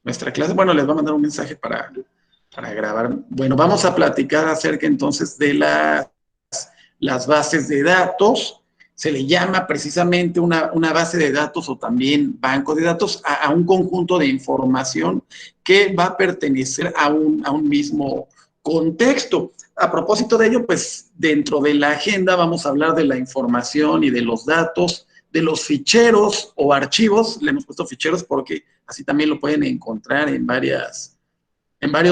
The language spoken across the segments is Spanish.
nuestra clase. Bueno, les voy a mandar un mensaje para grabar. Bueno, vamos a platicar acerca entonces de las bases de datos. Se le llama precisamente una base de datos o también banco de datos a un conjunto de información que va a pertenecer a un mismo contexto. A propósito de ello, pues dentro de la agenda vamos a hablar de la información y de los datos, de los ficheros o archivos. Le hemos puesto ficheros porque así también lo pueden encontrar en varios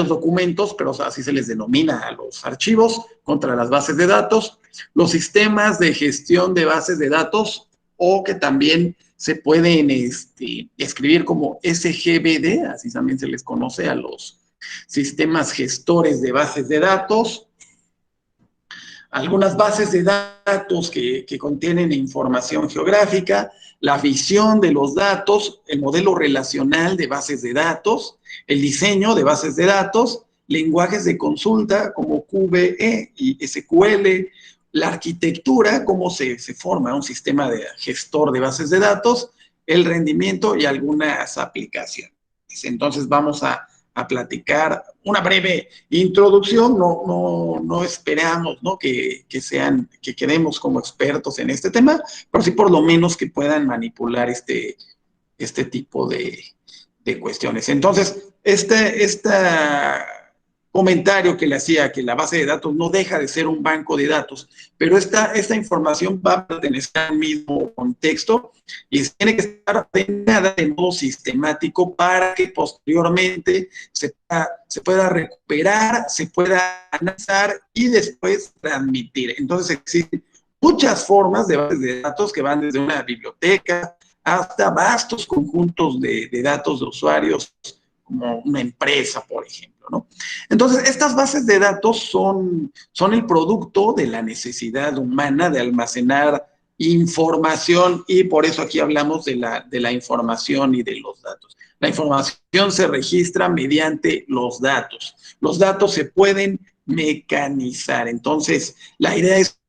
documentos, pero así se les denomina a los archivos, contra las bases de datos, los sistemas de gestión de bases de datos, o que también se pueden escribir como SGBD, así también se les conoce a los sistemas gestores de bases de datos. Algunas bases de datos que contienen información geográfica, la visión de los datos, el modelo relacional de bases de datos, el diseño de bases de datos, lenguajes de consulta como QVE y SQL, la arquitectura, cómo se forma un sistema de gestor de bases de datos, el rendimiento y algunas aplicaciones. Entonces vamos a platicar una breve introducción. No esperamos, ¿no?, que quedemos como expertos en este tema, pero sí por lo menos que puedan manipular este tipo de cuestiones. Entonces, comentario que le hacía, que la base de datos no deja de ser un banco de datos, pero esta información va a pertenecer al mismo contexto y tiene que estar ordenada de modo sistemático para que posteriormente se pueda recuperar, se pueda analizar y después transmitir. Entonces existen muchas formas de bases de datos que van desde una biblioteca hasta vastos conjuntos de datos de usuarios, como una empresa, por ejemplo, ¿no? Entonces, estas bases de datos son el producto de la necesidad humana de almacenar información, y por eso aquí hablamos de la información y de los datos. La información se registra mediante los datos. Los datos se pueden mecanizar. Entonces, la idea es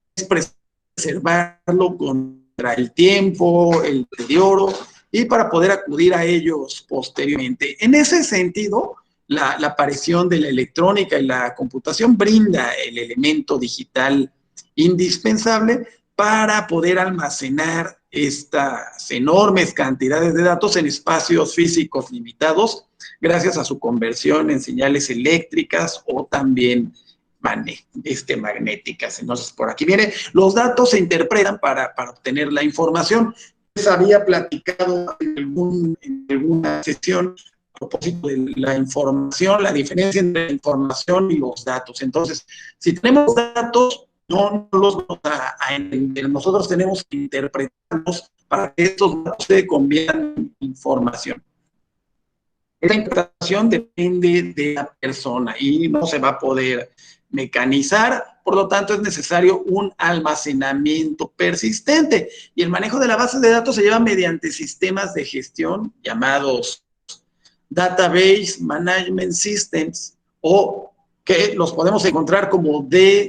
preservarlo contra el tiempo, el deterioro, y para poder acudir a ellos posteriormente. En ese sentido, la aparición de la electrónica y la computación brinda el elemento digital indispensable para poder almacenar estas enormes cantidades de datos en espacios físicos limitados, gracias a su conversión en señales eléctricas o también magnéticas. Entonces, por aquí viene, los datos se interpretan para obtener la información. Les había platicado en alguna sesión a propósito de la información, la diferencia entre la información y los datos. Entonces, si tenemos datos, no los vamos a entender. Nosotros tenemos que interpretarlos para que estos datos se conviertan en información. Esta interpretación depende de la persona y no se va a poder mecanizar, por lo tanto es necesario un almacenamiento persistente, y el manejo de la base de datos se lleva mediante sistemas de gestión llamados Database Management Systems, o que los podemos encontrar como DBMS,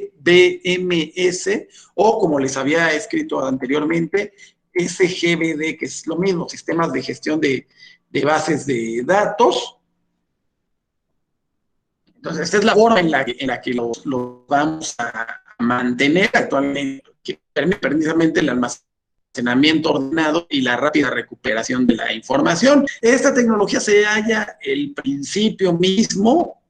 o como les había escrito anteriormente, SGBD, que es lo mismo, sistemas de gestión de bases de datos. Entonces, esta es la forma en la que los vamos a mantener actualmente, que permite precisamente el almacenamiento ordenado y la rápida recuperación de la información. Esta tecnología se halla el principio mismo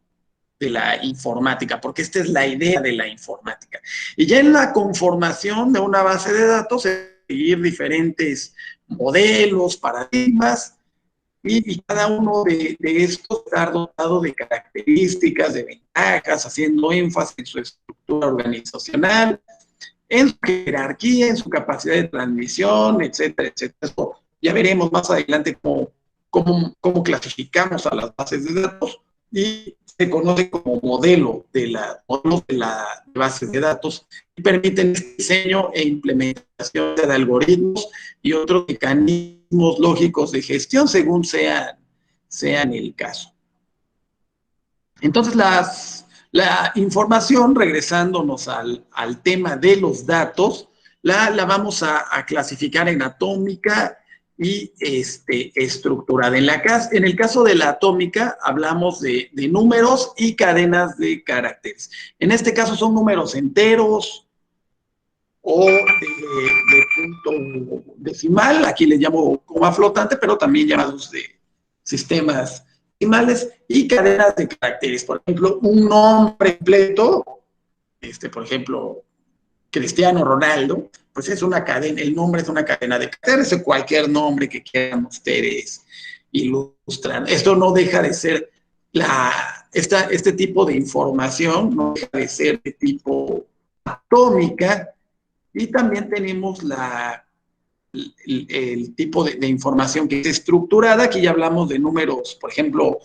de la informática, porque esta es la idea de la informática. Y ya en la conformación de una base de datos, seguir diferentes modelos, paradigmas, y cada uno de estos está dotado de características, de ventajas, haciendo énfasis en su estructura organizacional, en su jerarquía, en su capacidad de transmisión, etcétera, etcétera. Esto ya veremos más adelante cómo clasificamos a las bases de datos, y se conoce como modelos de la base de datos, y permiten el diseño e implementación de algoritmos y otros mecanismos lógicos de gestión según sean el caso. Entonces, la información, regresándonos al tema de los datos, la vamos a clasificar en atómica y estructurada. En el caso de la atómica, hablamos de números y cadenas de caracteres. En este caso son números enteros o de punto decimal, aquí les llamo coma flotante, pero también llamados de sistemas decimales, y cadenas de caracteres. Por ejemplo, un nombre completo, por ejemplo, Cristiano Ronaldo, pues es una cadena, el nombre es una cadena de caracteres, o cualquier nombre que quieran ustedes ilustrar. Esto no deja de ser este tipo de información, no deja de ser de tipo atómica, y también tenemos el tipo de información que es estructurada. Aquí ya hablamos de números, por ejemplo,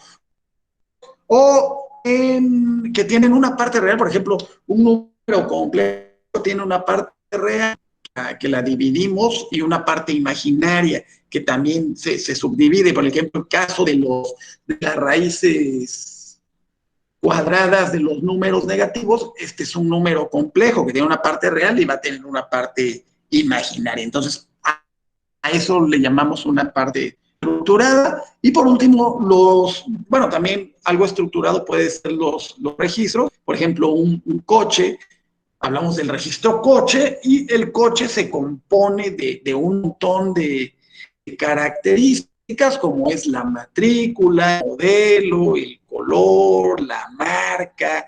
que tienen una parte real. Por ejemplo, un número completo tiene una parte real que la dividimos y una parte imaginaria que también se subdivide. Por ejemplo, el caso de las raíces cuadradas de los números negativos, este es un número complejo que tiene una parte real y va a tener una parte imaginaria. Entonces, a eso le llamamos una parte estructurada. Y por último, bueno, también algo estructurado puede ser los registros. Por ejemplo, un coche, hablamos del registro coche, y el coche se compone de un montón de características, como es la matrícula, el modelo, el color, la marca,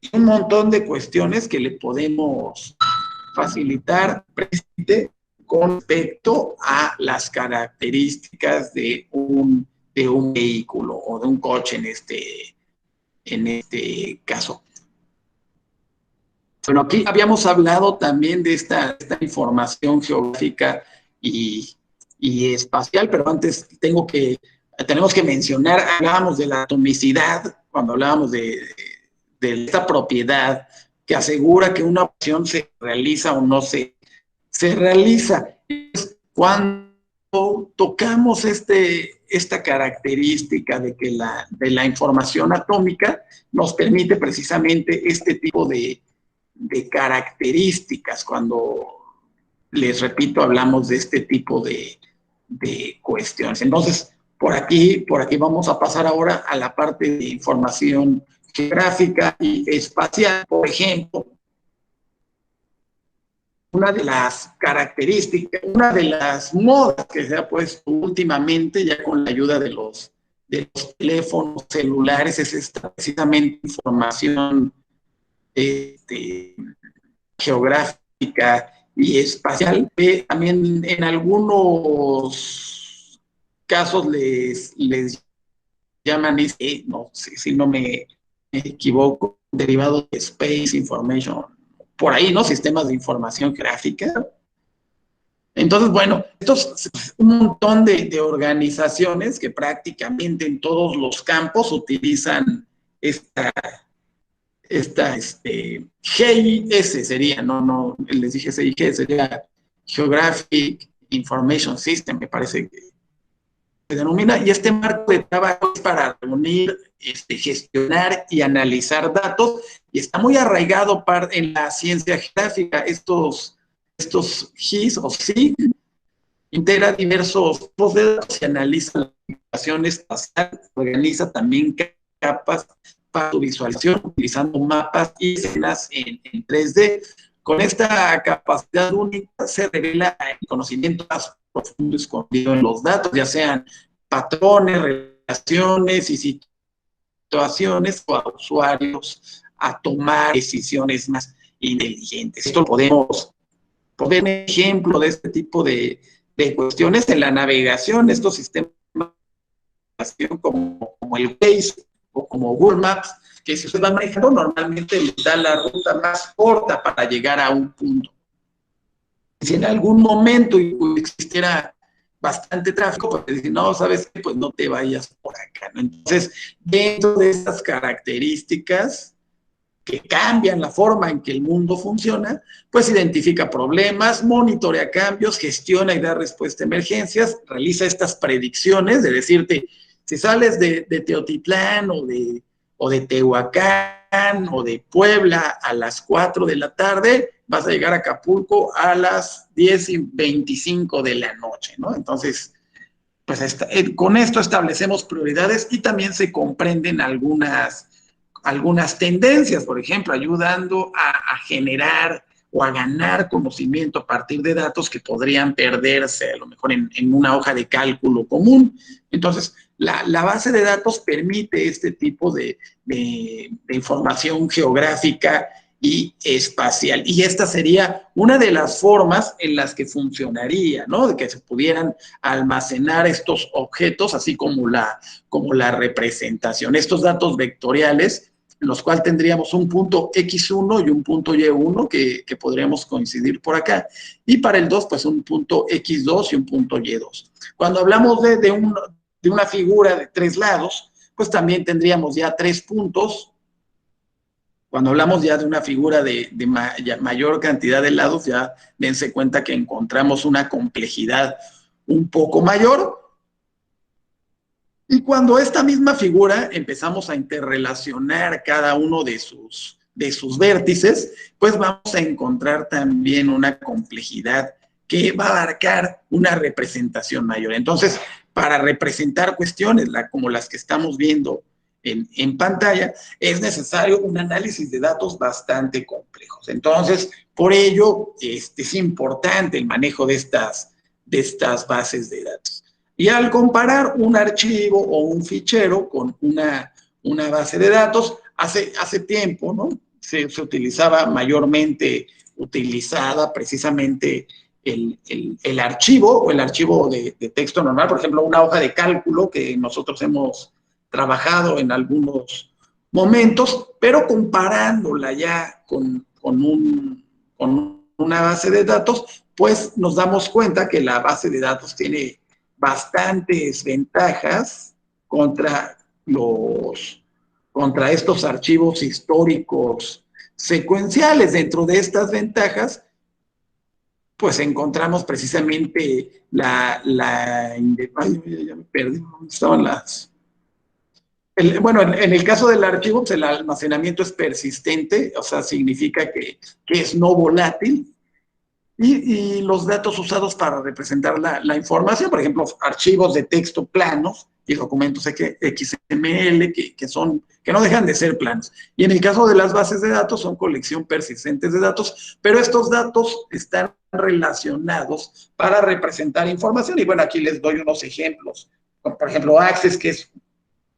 y un montón de cuestiones que le podemos facilitar con respecto a las características de un vehículo o de un coche en este caso. Bueno, aquí habíamos hablado también de esta información geográfica y espacial, pero antes tenemos que mencionar, hablábamos de la atomicidad, cuando hablábamos de esta propiedad que asegura que una opción se realiza o no se realiza. Cuando tocamos esta característica de que la información atómica nos permite precisamente este tipo de características. Cuando, les repito, hablamos de este tipo de cuestiones. Entonces, por aquí vamos a pasar ahora a la parte de información geográfica y espacial. Por ejemplo, una de las características, una de las modas que se ha puesto últimamente, ya con la ayuda de los teléfonos celulares, es esta precisamente información geográfica y espacial. También en algunos casos les llaman, no sé si no me equivoco, derivado de Space Information, por ahí, ¿no? Sistemas de información gráfica. Entonces, bueno, estos un montón de organizaciones que prácticamente en todos los campos utilizan esta GIS sería, no, les dije SIG, sería Geographic Information System, me parece que se denomina, y este marco de trabajo es para reunir, gestionar y analizar datos, y está muy arraigado en la ciencia geográfica. Estos GIS o SIG integra diversos tipos de datos y analiza la información espacial, organiza también capas para su visualización utilizando mapas y escenas en 3D. Con esta capacidad única se revela el conocimiento más profundo escondido en los datos, ya sean patrones, relaciones y situaciones o a usuarios a tomar decisiones más inteligentes. Esto lo podemos poner un ejemplo de este tipo de cuestiones en la navegación. Estos sistemas como el Waze o como Google Maps, que si usted va manejando, normalmente le da la ruta más corta para llegar a un punto. Si en algún momento existiera bastante tráfico, pues decir, no, ¿sabes qué? Pues no te vayas por acá, ¿no? Entonces, dentro de estas características que cambian la forma en que el mundo funciona, pues identifica problemas, monitorea cambios, gestiona y da respuesta a emergencias, realiza estas predicciones de decirte, si sales de Teotitlán o de Tehuacán o de Puebla a las 4 de la tarde, vas a llegar a Acapulco a las 10:25 de la noche, ¿no? Entonces, pues con esto establecemos prioridades y también se comprenden algunas tendencias, por ejemplo, ayudando a generar o a ganar conocimiento a partir de datos que podrían perderse a lo mejor en una hoja de cálculo común. Entonces, la base de datos permite este tipo de información geográfica y espacial. Y esta sería una de las formas en las que funcionaría, ¿no? De que se pudieran almacenar estos objetos, así como la representación. Estos datos vectoriales, en los cuales tendríamos un punto X1 y un punto Y1 que podríamos coincidir por acá. Y para el 2, pues un punto X2 y un punto Y2. Cuando hablamos de una figura de 3 lados, pues también tendríamos ya 3 puntos. Cuando hablamos ya de una figura de mayor cantidad de lados, ya dense cuenta que encontramos una complejidad un poco mayor. Y cuando esta misma figura empezamos a interrelacionar cada uno de sus vértices, pues vamos a encontrar también una complejidad que va a abarcar una representación mayor. Entonces, para representar cuestiones como las que estamos viendo en pantalla, es necesario un análisis de datos bastante complejos. Entonces, por ello, es importante el manejo de estas bases de datos. Y al comparar un archivo o un fichero con una base de datos, hace tiempo, ¿no? Se utilizaba mayormente, precisamente el archivo o el archivo de texto normal, por ejemplo, una hoja de cálculo que nosotros hemos trabajado en algunos momentos, pero comparándola ya con una base de datos, pues nos damos cuenta que la base de datos tiene bastantes ventajas contra estos archivos históricos secuenciales. Dentro de estas ventajas, pues encontramos precisamente ay, ya me perdí, ¿dónde estaban las? Bueno, en el caso del archivo, pues el almacenamiento es persistente, o sea, significa que es no volátil. Y los datos usados para representar la información, por ejemplo, archivos de texto planos y documentos XML que no dejan de ser planos. Y en el caso de las bases de datos, son colección persistentes de datos, pero estos datos están relacionados para representar información. Y bueno, aquí les doy unos ejemplos. Por ejemplo, Access, que es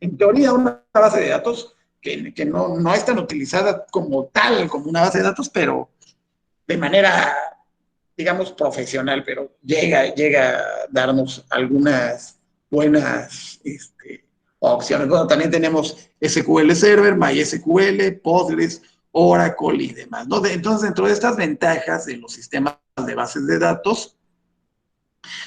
en teoría una base de datos que no es tan utilizada como tal, como una base de datos, pero de manera, digamos, profesional, pero llega a darnos algunas buenas opciones. Bueno, también tenemos SQL Server, MySQL, Postgres, Oracle y demás, ¿no? Entonces, dentro de estas ventajas de los sistemas de bases de datos,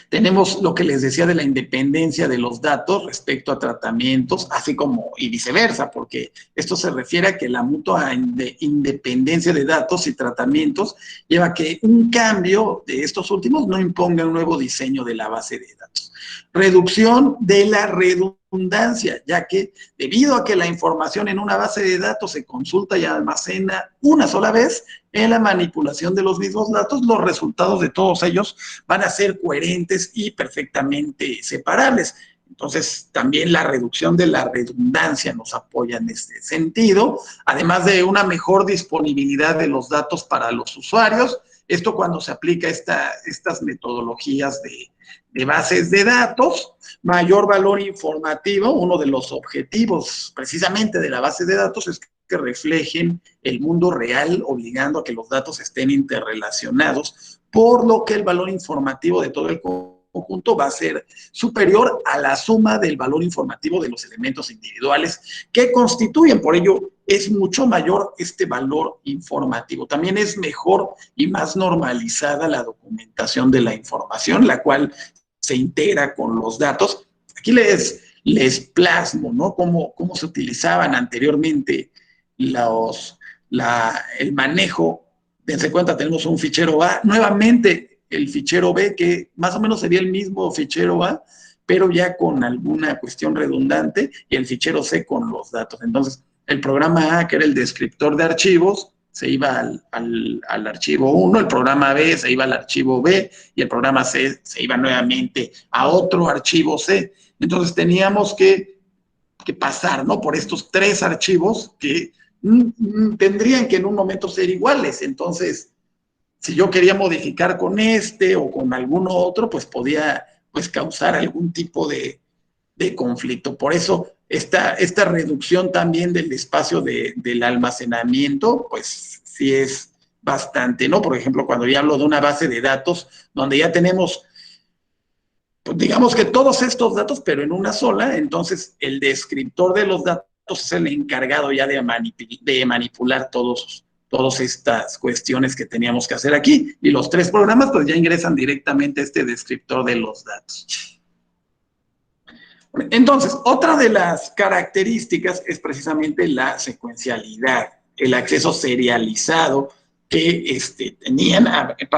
tenemos lo que les decía de la independencia de los datos respecto a tratamientos, así como y viceversa, porque esto se refiere a que la mutua independencia de datos y tratamientos lleva a que un cambio de estos últimos no imponga un nuevo diseño de la base de datos. Reducción de la redundancia, ya que debido a que la información en una base de datos se consulta y almacena una sola vez, en la manipulación de los mismos datos, los resultados de todos ellos van a ser coherentes y perfectamente separables. Entonces, también la reducción de la redundancia nos apoya en este sentido, además de una mejor disponibilidad de los datos para los usuarios. Esto cuando se aplica estas metodologías de bases de datos, mayor valor informativo. Uno de los objetivos precisamente de la base de datos es que reflejen el mundo real, obligando a que los datos estén interrelacionados, por lo que el valor informativo de todo el conjunto va a ser superior a la suma del valor informativo de los elementos individuales que constituyen. Por ello, es mucho mayor este valor informativo. También es mejor y más normalizada la documentación de la información, la cual se integra con los datos. Aquí les plasmo, ¿no? Cómo se utilizaban anteriormente el manejo. Dense cuenta, tenemos un fichero A, nuevamente el fichero B, que más o menos sería el mismo fichero A, pero ya con alguna cuestión redundante, y el fichero C con los datos. Entonces, el programa A, que era el descriptor de archivos, se iba al archivo 1, el programa B se iba al archivo B y el programa C se iba nuevamente a otro archivo C. Entonces teníamos que pasar, ¿no?, por estos 3 archivos que tendrían que en un momento ser iguales. Entonces, si yo quería modificar con este o con alguno otro, pues podía pues causar algún tipo de conflicto. Por eso esta reducción también del espacio del almacenamiento, pues sí es bastante, ¿no? Por ejemplo, cuando ya hablo de una base de datos donde ya tenemos, pues digamos que todos estos datos, pero en una sola, entonces el descriptor de los datos es el encargado ya de manipular todas estas cuestiones que teníamos que hacer aquí. Y los 3 programas pues ya ingresan directamente a este descriptor de los datos. Entonces, otra de las características es precisamente la secuencialidad, el acceso serializado que tenían,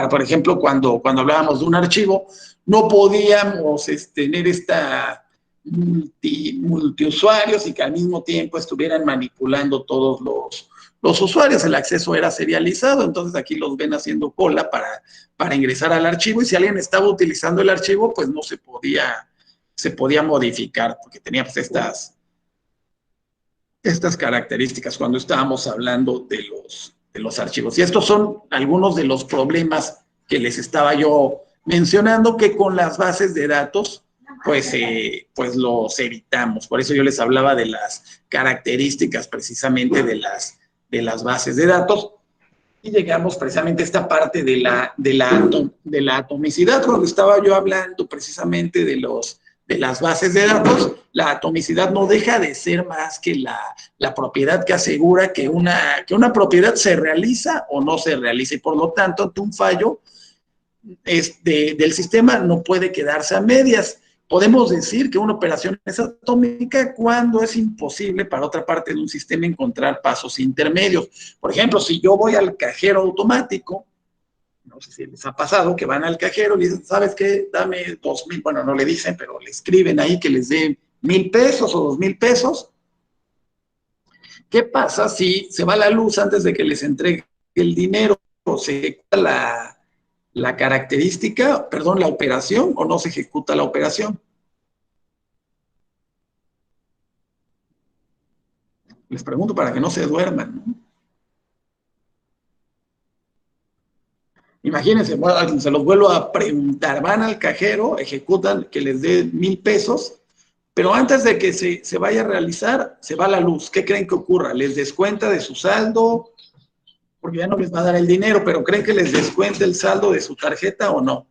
por ejemplo, cuando hablábamos de un archivo, no podíamos tener esta multiusuarios y que al mismo tiempo estuvieran manipulando todos los usuarios. El acceso era serializado, entonces aquí los ven haciendo cola para ingresar al archivo, y si alguien estaba utilizando el archivo, pues no se podía modificar, porque tenía pues estas características cuando estábamos hablando de los archivos. Y estos son algunos de los problemas que les estaba yo mencionando, que con las bases de datos pues los evitamos. Por eso yo les hablaba de las características precisamente de las bases de datos. Y llegamos precisamente a esta parte de la atomicidad, cuando estaba yo hablando precisamente de las bases de datos. La atomicidad no deja de ser más que la propiedad que asegura que una propiedad se realiza o no se realiza, y por lo tanto, ante un fallo del sistema no puede quedarse a medias. Podemos decir que una operación es atómica cuando es imposible para otra parte de un sistema encontrar pasos intermedios. Por ejemplo, si yo voy al cajero automático, no sé si les ha pasado que van al cajero y dicen, ¿sabes qué? Dame 2,000, bueno, no le dicen, pero le escriben ahí que les dé 1,000 pesos o 2,000 pesos. ¿Qué pasa si se va la luz antes de que les entregue el dinero? ¿O se ejecuta la característica, perdón, la operación, o no se ejecuta la operación? Les pregunto para que no se duerman, ¿no? Imagínense, bueno, se los vuelvo a preguntar, van al cajero, ejecutan que les dé 1,000 pesos, pero antes de que se vaya a realizar, se va la luz. ¿Qué creen que ocurra? ¿Les descuenta de su saldo? Porque ya no les va a dar el dinero, pero ¿creen que les descuente el saldo de su tarjeta o no?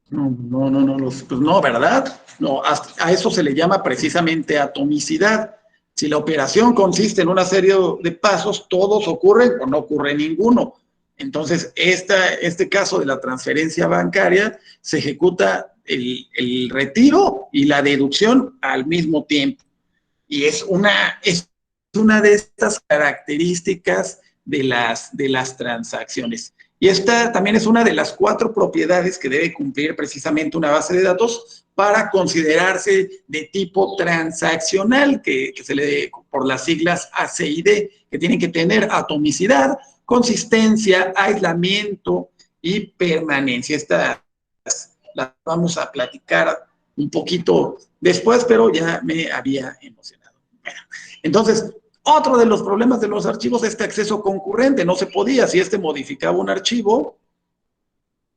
No, pues no, ¿verdad? No, a eso se le llama precisamente atomicidad. Si la operación consiste en una serie de pasos, todos ocurren o no ocurre ninguno. Entonces, este caso de la transferencia bancaria, se ejecuta el retiro y la deducción al mismo tiempo. Y es una de estas características de las transacciones. Y esta también es una de las 4 propiedades que debe cumplir precisamente una base de datos para considerarse de tipo transaccional, que se le dé por las siglas ACID, que tienen que tener atomicidad, consistencia, aislamiento y permanencia. Estas las vamos a platicar un poquito después, pero ya me había emocionado. Bueno, entonces, otro de los problemas de los archivos es este acceso concurrente. No se podía, si modificaba un archivo,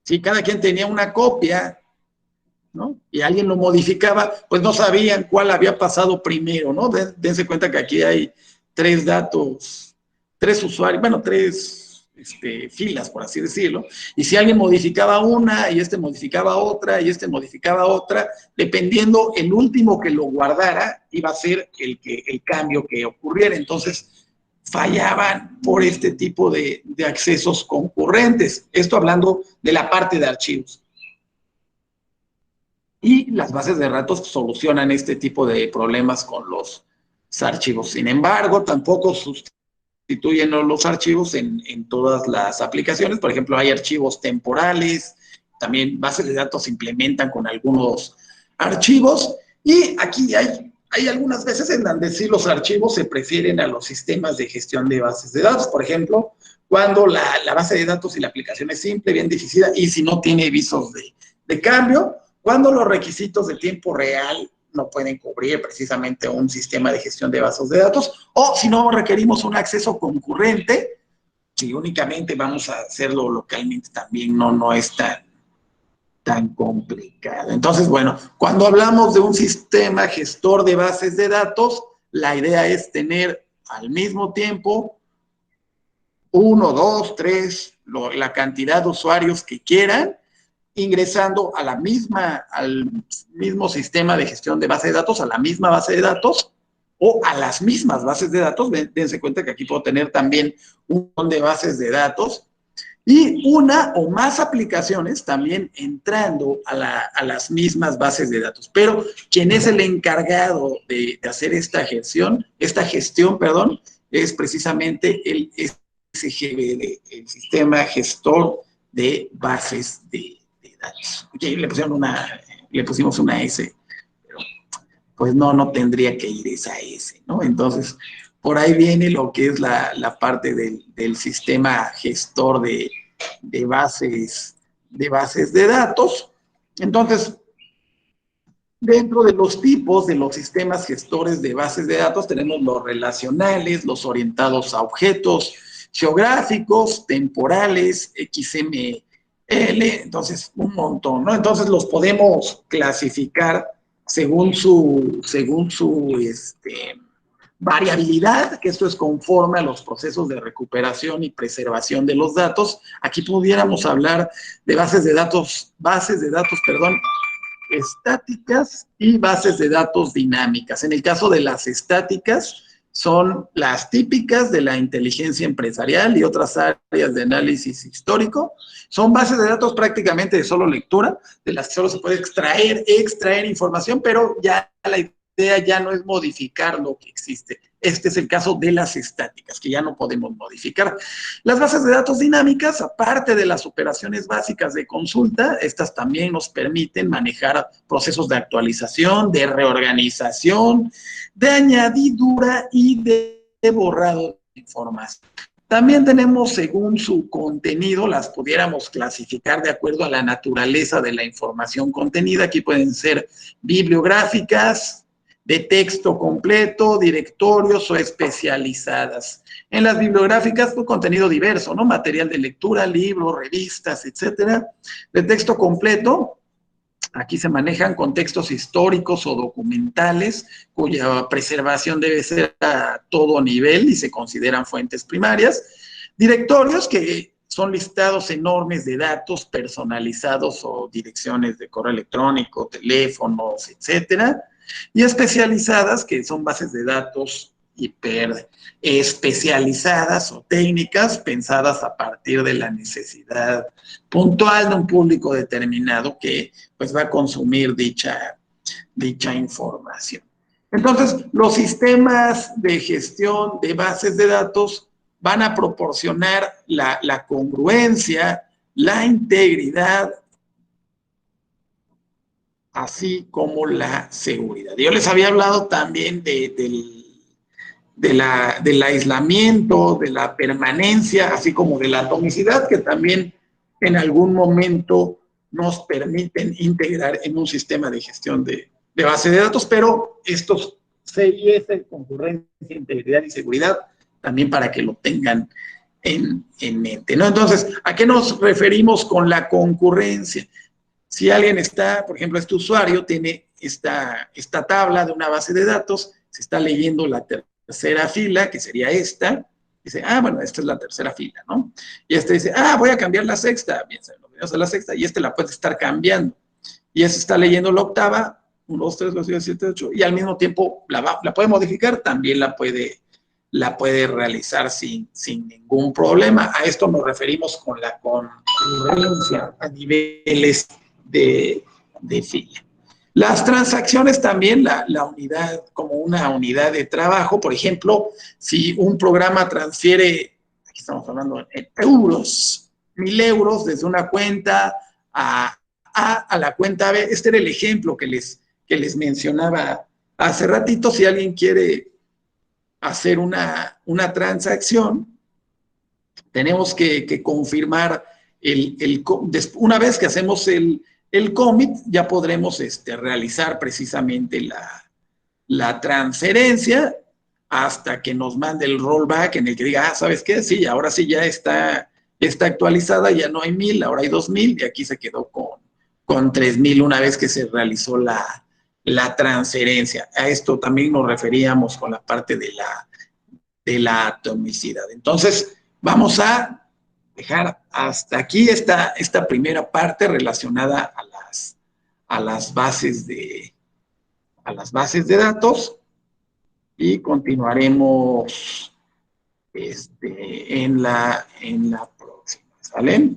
si cada quien tenía una copia, ¿no? Y alguien lo modificaba, pues no sabían cuál había pasado primero, ¿no? Dense cuenta que aquí hay 3 datos, 3 usuarios, bueno, 3 filas, por así decirlo, y si alguien modificaba una, y modificaba otra, y modificaba otra, dependiendo el último que lo guardara, iba a ser el cambio que ocurriera. Entonces, fallaban por este tipo de accesos concurrentes. Esto hablando de la parte de archivos. Y las bases de datos solucionan este tipo de problemas con los archivos. Sin embargo, tampoco sustituyen los archivos en todas las aplicaciones. Por ejemplo, hay archivos temporales, también bases de datos se implementan con algunos archivos, y aquí hay algunas veces en donde sí los archivos se prefieren a los sistemas de gestión de bases de datos. Por ejemplo, cuando la base de datos y la aplicación es simple, bien definida, y si no tiene visos de cambio, cuando los requisitos de tiempo real no pueden cubrir precisamente un sistema de gestión de bases de datos, o si no requerimos un acceso concurrente, si únicamente vamos a hacerlo localmente también no es tan complicado. Entonces, bueno, cuando hablamos de un sistema gestor de bases de datos, la idea es tener al mismo tiempo uno, dos, tres, la cantidad de usuarios que quieran, ingresando a al mismo sistema de gestión de base de datos, a la misma base de datos, o a las mismas bases de datos. Dense cuenta que aquí puedo tener también un montón de bases de datos, y una o más aplicaciones también entrando a las mismas bases de datos. Pero quien es el encargado de hacer esta gestión, perdón, es precisamente el SGBD, el Sistema Gestor de Bases de datos. Okay, le pusimos una S, pero pues no tendría que ir esa S, ¿no? Entonces, por ahí viene lo que es la parte del sistema gestor de bases de datos. Entonces, dentro de los tipos de los sistemas gestores de bases de datos, tenemos los relacionales, los orientados a objetos, geográficos, temporales, XML, entonces un montón, ¿no? Entonces los podemos clasificar según su variabilidad, que esto es conforme a los procesos de recuperación y preservación de los datos. Aquí pudiéramos hablar de bases de datos, perdón, estáticas y bases de datos dinámicas. En el caso de las estáticas, son las típicas de la inteligencia empresarial y otras áreas de análisis histórico. Son bases de datos prácticamente de solo lectura, de las que solo se puede extraer información, pero ya la idea ya no es modificar lo que existe. Este es el caso de las estáticas, que ya no podemos modificar. Las bases de datos dinámicas, aparte de las operaciones básicas de consulta, estas también nos permiten manejar procesos de actualización, de reorganización, de añadidura y de borrado de información. También tenemos, según su contenido, las pudiéramos clasificar de acuerdo a la naturaleza de la información contenida. Aquí pueden ser bibliográficas, de texto completo, directorios o especializadas. En las bibliográficas, pues, contenido diverso, ¿no? Material de lectura, libros, revistas, etcétera. De texto completo, aquí se manejan contextos históricos o documentales, cuya preservación debe ser a todo nivel y se consideran fuentes primarias. Directorios, que son listados enormes de datos personalizados o direcciones de correo electrónico, teléfonos, etcétera. Y especializadas, que son bases de datos hiper especializadas o técnicas pensadas a partir de la necesidad puntual de un público determinado que pues va a consumir dicha información. Entonces, los sistemas de gestión de bases de datos van a proporcionar la congruencia, la integridad, así como la seguridad. Yo les había hablado también del aislamiento, de la permanencia, así como de la atomicidad, que también en algún momento nos permiten integrar en un sistema de gestión de base de datos, pero estos CIS, concurrencia, integridad y seguridad, también para que lo tengan en mente, ¿no? Entonces, ¿a qué nos referimos con la concurrencia? Si alguien está, por ejemplo, este usuario tiene esta tabla de una base de datos, se está leyendo la tercera fila, que sería esta, dice, bueno, esta es la tercera fila, ¿no? Y este dice, voy a cambiar la sexta, bien, se lo vemos a la sexta, y este la puede estar cambiando. Y este está leyendo la octava, 1, 2, 3, 4, 5, 6, 7, 8, y al mismo tiempo la puede modificar, también la puede realizar sin ningún problema. A esto nos referimos con la concurrencia a niveles de fila. Las transacciones también, la unidad como una unidad de trabajo, por ejemplo, si un programa transfiere, aquí estamos hablando en euros, 1,000 euros desde una cuenta a la cuenta B. Este era el ejemplo que les mencionaba hace ratito. Si alguien quiere hacer una transacción, tenemos que confirmar una vez que hacemos el commit, ya podremos realizar precisamente la transferencia hasta que nos mande el rollback en el que diga, ¿sabes qué? Sí, ahora sí ya está actualizada, ya no hay 1,000, ahora hay 2,000 y aquí se quedó con 3,000 una vez que se realizó la transferencia. A esto también nos referíamos con la parte de la atomicidad. Entonces, vamos a dejar hasta aquí esta primera parte relacionada a las bases de datos y continuaremos en la próxima, ¿sale?